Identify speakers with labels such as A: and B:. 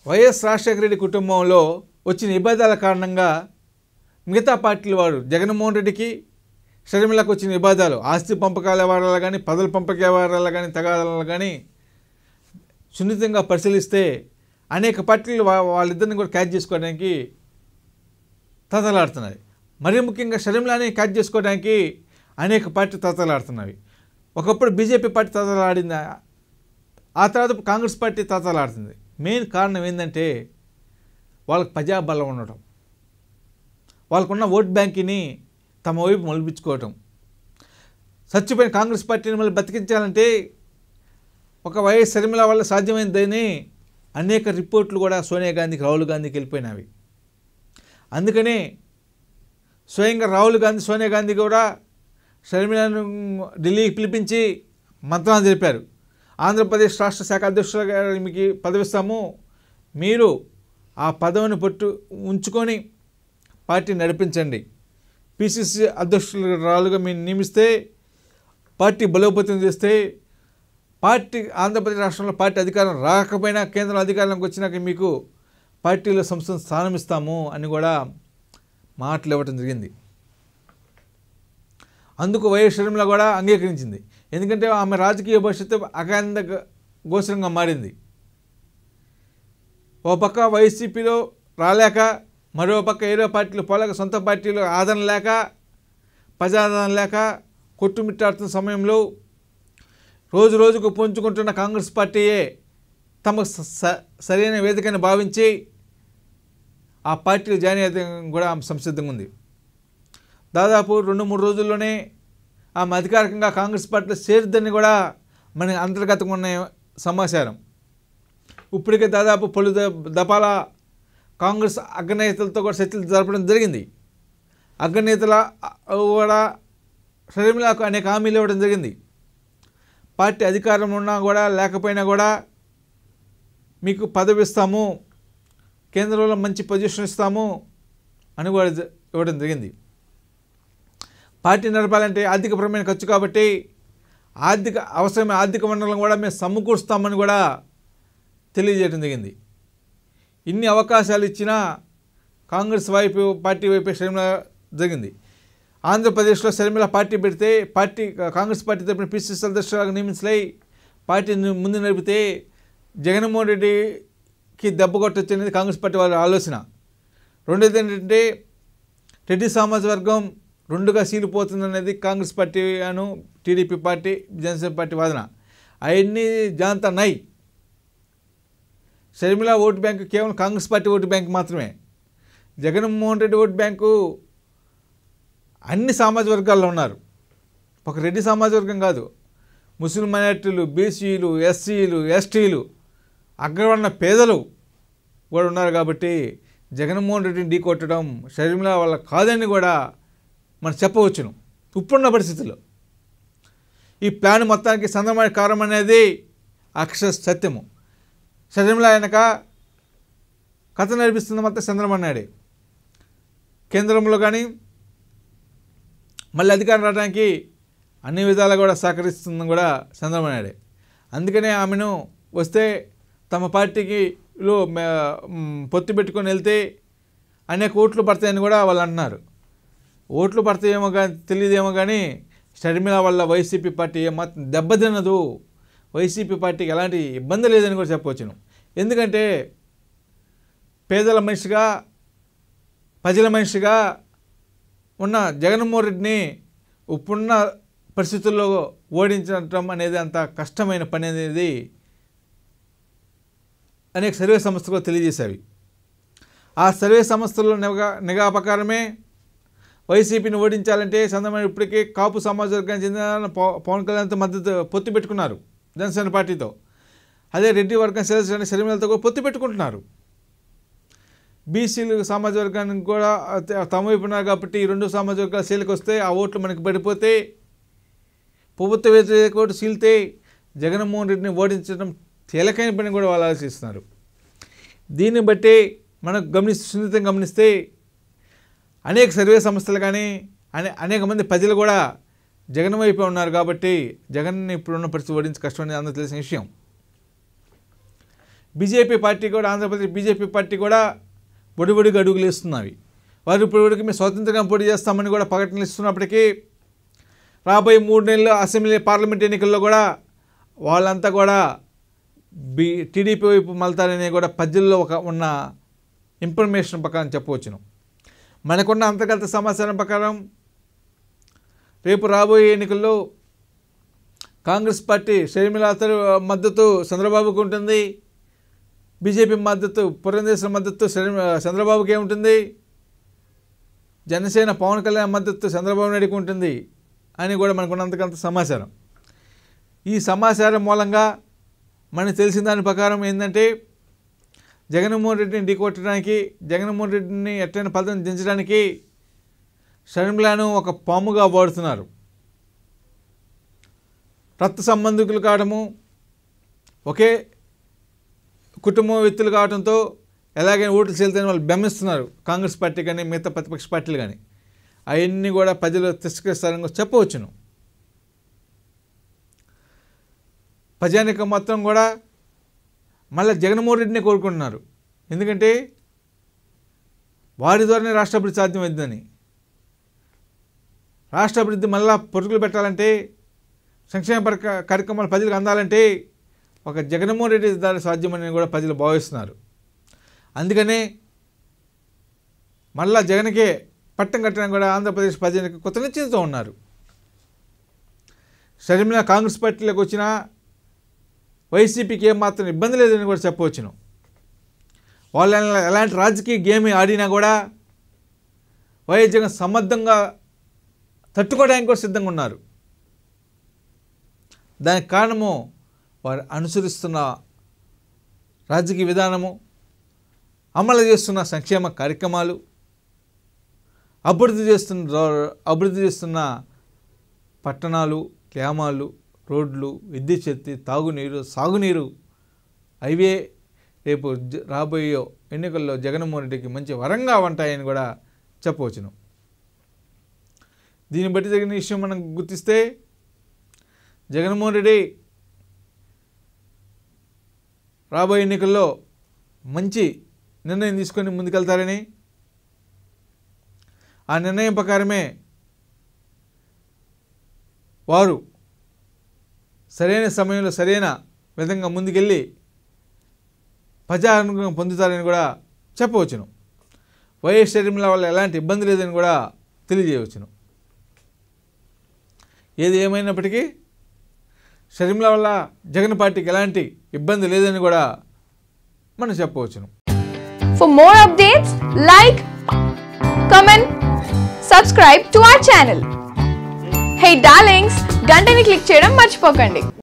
A: YS Rajasekhara Reddy కుటుంబంలో వచ్చిన విభేదాల కారణంగా మిగతా పార్టీల వారు జగన్మోహన్ రెడ్డికి షర్మిలకు వచ్చిన విభేదాలు ఆస్తి పంపకాల వ్యవహారాలు కానీ పదవుల పంపక వ్యవహారాలు కానీ తగాదాలు కానీ సున్నితంగా పరిశీలిస్తే అనేక పార్టీలు వాళ్ళిద్దరిని కూడా క్యాచ్ చేసుకోవడానికి తతలాడుతున్నాయి. మరీ ముఖ్యంగా షర్మిలాని క్యాచ్ చేసుకోవడానికి అనేక పార్టీ తతలాడుతున్నవి. ఒకప్పుడు బీజేపీ పార్టీ తతలాడింది, ఆ తర్వాత కాంగ్రెస్ పార్టీ తతలాడుతుంది. మెయిన్ కారణం ఏంటంటే వాళ్ళకి ప్రజాబలం ఉండటం, వాళ్ళకున్న ఓట్ బ్యాంక్ని తమ వైపు మలిపించుకోవటం. చచ్చిపోయిన కాంగ్రెస్ పార్టీని మళ్ళీ బతికించాలంటే ఒక వైఎస్ షర్మిల వల్ల సాధ్యమైందని అనేక రిపోర్ట్లు కూడా సోనియా గాంధీకి రాహుల్ గాంధీకి వెళ్ళిపోయినవి. అందుకనే స్వయంగా రాహుల్ గాంధీ సోనియా గాంధీ కూడా షర్మిలను ఢిల్లీకి పిలిపించి మంత్రాలు తెలిపారు. ఆంధ్రప్రదేశ్ రాష్ట్ర శాఖ అధ్యక్షులుగా మీకు పదవిస్తాము, మీరు ఆ పదవిని ఉంచుకొని పార్టీ నడిపించండి. పిసిసి అధ్యక్షులుగా మీరు నియమిస్తే పార్టీ బలోపేతం చేస్తే పార్టీ ఆంధ్రప్రదేశ్ రాష్ట్రంలో పార్టీ అధికారం రాకపోయినా కేంద్రం అధికారంలోకి వచ్చినాక మీకు పార్టీలో సంస్థ స్థానం ఇస్తాము అని కూడా మాటలు ఇవ్వటం జరిగింది. అందుకు వైఎస్ షర్మిల కూడా అంగీకరించింది. ఎందుకంటే ఆమె రాజకీయ భవిష్యత్తు అఖండ గోచరంగా మారింది. ఓ పక్క వైసీపీలో రాలేక, మరో పక్క ఏదో పార్టీలు పోలేక, సొంత పార్టీలో ఆదరణ లేక, ప్రజాదరణ లేక కొట్టుమిట్టాడుతున్న సమయంలో రోజు రోజుకు పుంజుకుంటున్న కాంగ్రెస్ పార్టీయే తమకు సరైన వేదికని భావించి ఆ పార్టీలు జాయిన్ అయ్యే కూడా ఆమె సంసిద్ధంగా ఉంది. దాదాపు 2-3 రోజుల్లోనే ఆమె అధికారికంగా కాంగ్రెస్ పార్టీలో చేరుద్దని కూడా మన అంతర్గతంగా ఉన్న సమాచారం. ఇప్పటికే దాదాపు పలు దఫాల కాంగ్రెస్ అగ్రనేతలతో కూడా చర్చలు జరపడం జరిగింది. అగ్రనేతల కూడా షర్మిలకు అనేక హామీలు ఇవ్వడం జరిగింది. పార్టీ అధికారంలో ఉన్నా కూడా లేకపోయినా కూడా మీకు పదవి ఇస్తాము, కేంద్రంలో మంచి పొజిషన్ ఇస్తాము అని కూడా ఇవ్వడం జరిగింది. పార్టీ నడపాలంటే ఆర్థికపరమైన ఖర్చు కాబట్టి అవసరమైన ఆర్థిక వనరులను కూడా మేము సమకూరుస్తామని కూడా తెలియజేయడం జరిగింది. ఇన్ని అవకాశాలు ఇచ్చినా కాంగ్రెస్ పార్టీ వైపు షర్మిల జరిగింది. ఆంధ్రప్రదేశ్లో షర్మిల పార్టీ పెడితే కాంగ్రెస్ పార్టీ తరపున పిసిసి అధ్యక్షులుగా నియమించలై పార్టీని ముందు నడిపితే జగన్మోహన్ రెడ్డికి దెబ్బ కొట్టొచ్చు అనేది కాంగ్రెస్ పార్టీ వాళ్ళ ఆలోచన. రెండోది ఏంటంటే రెడ్డి సామాజిక వర్గం రెండుగా సీలిపోతుందనేది కాంగ్రెస్ పార్టీ అను టీడీపీ పార్టీ జనసేన పార్టీ వాదన. అవన్నీ జాంతా నై. షర్మిల ఓటు బ్యాంకు కేవలం కాంగ్రెస్ పార్టీ ఓటు బ్యాంకు మాత్రమే. జగన్మోహన్ రెడ్డి ఓటు బ్యాంకు అన్ని సామాజిక వర్గాల్లో ఉన్నారు. ఒక రెడ్డి సామాజిక వర్గం కాదు, ముస్లిం మైనారిటీలు, బీసీలు, ఎస్సీలు, ఎస్టీలు, అగ్రవర్ణ పేదలు కూడా ఉన్నారు. కాబట్టి జగన్మోహన్ రెడ్డిని ఢీకొట్టడం షర్మిల వల్ల కాదని కూడా మనం చెప్పవచ్చును ఇప్పుడున్న పరిస్థితుల్లో. ఈ ప్లాన్ మొత్తానికి చంద్రబాబు కారణం అనేది అక్షర సత్యము. షర్మిల వెనక కథ నడిపిస్తున్న మొత్తం చంద్రబాబు నాయుడే. కేంద్రంలో కానీ మళ్ళీ అధికారం రావడానికి అన్ని విధాలుగా కూడా సహకరిస్తుందని కూడా చంద్రబాబు నాయుడే. అందుకనే ఆమెను వస్తే తమ పార్టీకిలో పొత్తు పెట్టుకొని వెళ్తే అనేక ఓట్లు పడతాయని కూడా వాళ్ళు అంటున్నారు. ఓట్లు పడతాయేమో కానీ తెలియదేమో కానీ షర్మిల వల్ల వైసీపీ పార్టీ ఏమాత్రం దెబ్బతిన్నదు, వైసీపీ పార్టీకి ఎలాంటి ఇబ్బంది లేదని కూడా చెప్పవచ్చును. ఎందుకంటే పేదల మనిషిగా, ప్రజల మనిషిగా ఉన్న జగన్మోహన్ రెడ్డిని ఇప్పుడున్న పరిస్థితుల్లో ఓడించడం అనేది అంత కష్టమైన పని అనేది అనేక సర్వే సంస్థలు తెలియజేశాయి. ఆ సర్వే సంస్థల నిఘా ప్రకారమే వైసీపీని ఓడించాలంటే చంద్రబాబు ఇప్పటికే కాపు సమాజ వర్గానికి చెందిన పవన్ కళ్యాణ్తో మద్దతు పొత్తు పెట్టుకున్నారు జనసేన పార్టీతో. అదే రెడ్డి వర్గం సెలవులని షర్మిలతో కూడా పొత్తు పెట్టుకుంటున్నారు. బీసీలు సామాజిక వర్గానికి కూడా తమ వైపు ఉన్నారు. కాబట్టి ఈ రెండు సామాజిక వర్గాల శీలకు వస్తే ఆ ఓట్లు మనకి పడిపోతే, ప్రభుత్వ వ్యతిరేక ఓటు సీలితే జగన్మోహన్ రెడ్డిని ఓడించడం తేలికైన పని కూడా వాళ్ళు ఆలోచిస్తున్నారు. దీన్ని బట్టి మనకు సున్నితంగా గమనిస్తే అనేక సర్వే సంస్థలు కానీ అనేక మంది ప్రజలు కూడా జగన్ వైపే ఉన్నారు. కాబట్టి జగన్ని ఇప్పుడున్న పరిస్థితి ఓడించి కష్టం అనేది అందరూ తెలిసిన విషయం. బీజేపీ పార్టీ కూడా, ఆంధ్రప్రదేశ్ బీజేపీ పార్టీ కూడా బొడిబొడిగా అడుగులు ఇస్తున్నవి. వారు ఇప్పుడు మేము స్వతంత్రంగా పోటీ చేస్తామని కూడా ప్రకటనలు ఇస్తున్నప్పటికీ రాబోయే 3 నెలలు అసెంబ్లీ పార్లమెంట్ ఎన్నికల్లో కూడా వాళ్ళంతా కూడా టీడీపీ వైపు మళ్తారనే కూడా ప్రజల్లో ఉన్న ఇన్ఫర్మేషన్ ప్రకారం చెప్పవచ్చును. మనకున్న అంతర్గత సమాచారం ప్రకారం రేపు రాబోయే ఎన్నికల్లో కాంగ్రెస్ పార్టీ షర్మిల మద్దతు చంద్రబాబుకు ఉంటుంది, బీజేపీ మద్దతు పురంధేశ్వరి మద్దతు చంద్రబాబుకే ఉంటుంది, జనసేన పవన్ కళ్యాణ్ మద్దతు చంద్రబాబు నాయుడుకి ఉంటుంది అని కూడా మనకున్నంతకంత సమాచారం. ఈ సమాచారం మూలంగా మనకు తెలిసిన దాని ప్రకారం ఏంటంటే జగన్మోహన్ రెడ్డిని ఢీకొట్టడానికి, జగన్మోహన్ రెడ్డిని ఎట్టైన పదవిని దించడానికి షర్మిలను ఒక పాముగా వాడుతున్నారు. రక్త సంబంధికులు కావడము, ఒకే కుటుంబ వ్యక్తులు కావడంతో ఎలాగైనా ఓట్లు చెల్లితే వాళ్ళు బెమ్మిస్తున్నారు కాంగ్రెస్ పార్టీ కానీ మిగతా ప్రతిపక్ష పార్టీలు కానీ. అవన్నీ కూడా ప్రజలు తిరస్కరిస్తారని చెప్పవచ్చును. ప్రజానికం మొత్తం కూడా మళ్ళీ జగన్మోహన్ రెడ్డిని కోరుకుంటున్నారు. ఎందుకంటే వారి ద్వారానే రాష్ట్ర అభివృద్ధి సాధ్యమవుతుందని. రాష్ట్ర అభివృద్ధి మళ్ళా పొరుగులు పెట్టాలంటే, సంక్షేమ కార్యక్రమాలు ప్రజలకు అందాలంటే ఒక జగన్మోహన్ రెడ్డి ద్వారా సాధ్యమని కూడా ప్రజలు భావిస్తున్నారు. అందుకనే మళ్ళా జగన్కే పట్టం కట్టడానికి కూడా ఆంధ్రప్రదేశ్ ప్రజలకు కొత్త నిశ్చయంతో ఉన్నారు. షర్మిల కాంగ్రెస్ పార్టీలోకి వచ్చినా వైసీపీకి ఏమాత్రం ఇబ్బంది లేదని కూడా చెప్పవచ్చును. వాళ్ళు ఎలాంటి రాజకీయ గేమ్ ఆడినా కూడా వైఎస్ జగన్ సమర్థంగా తట్టుకోవడానికి కూడా సిద్ధంగా ఉన్నారు. దానికి కారణము వారు అనుసరిస్తున్న రాజకీయ విధానము, అమలు చేస్తున్న సంక్షేమ కార్యక్రమాలు, అభివృద్ధి చేస్తున్న పట్టణాలు, గ్రామాలు, రోడ్లు, విద్యుత్ శక్తి, తాగునీరు, సాగునీరు, అవే రేపు రాబోయే ఎన్నికల్లో జగన్మోహన్ రెడ్డికి మంచి వరంగా ఉంటాయని కూడా చెప్పవచ్చును. దీన్ని బట్టి జరిగిన విషయం మనం గుర్తిస్తే జగన్మోహన్ రెడ్డి రాబోయే ఎన్నికల్లో మంచి నిర్ణయం తీసుకొని ముందుకెళ్తారని, ఆ నిర్ణయం ప్రకారమే వారు సరైన సమయంలో సరైన విధంగా ముందుకెళ్ళి ప్రజానుగ్రహం పొందుతారని కూడా చెప్పవచ్చును. వైఎస్ షర్మిల వల్ల ఎలాంటి ఇబ్బంది లేదని కూడా తెలియజేయవచ్చును. ఏది ఏమైనప్పటికీ షర్మిల వల్ల జగన్ పార్టీకి ఎలాంటి ఇబ్బంది లేదని కూడా మనం చెప్పవచ్చును.
B: For more updates, like, comment, subscribe to our channel. Hey darlings, గంటని click చేయడం మర్చిపోకండి.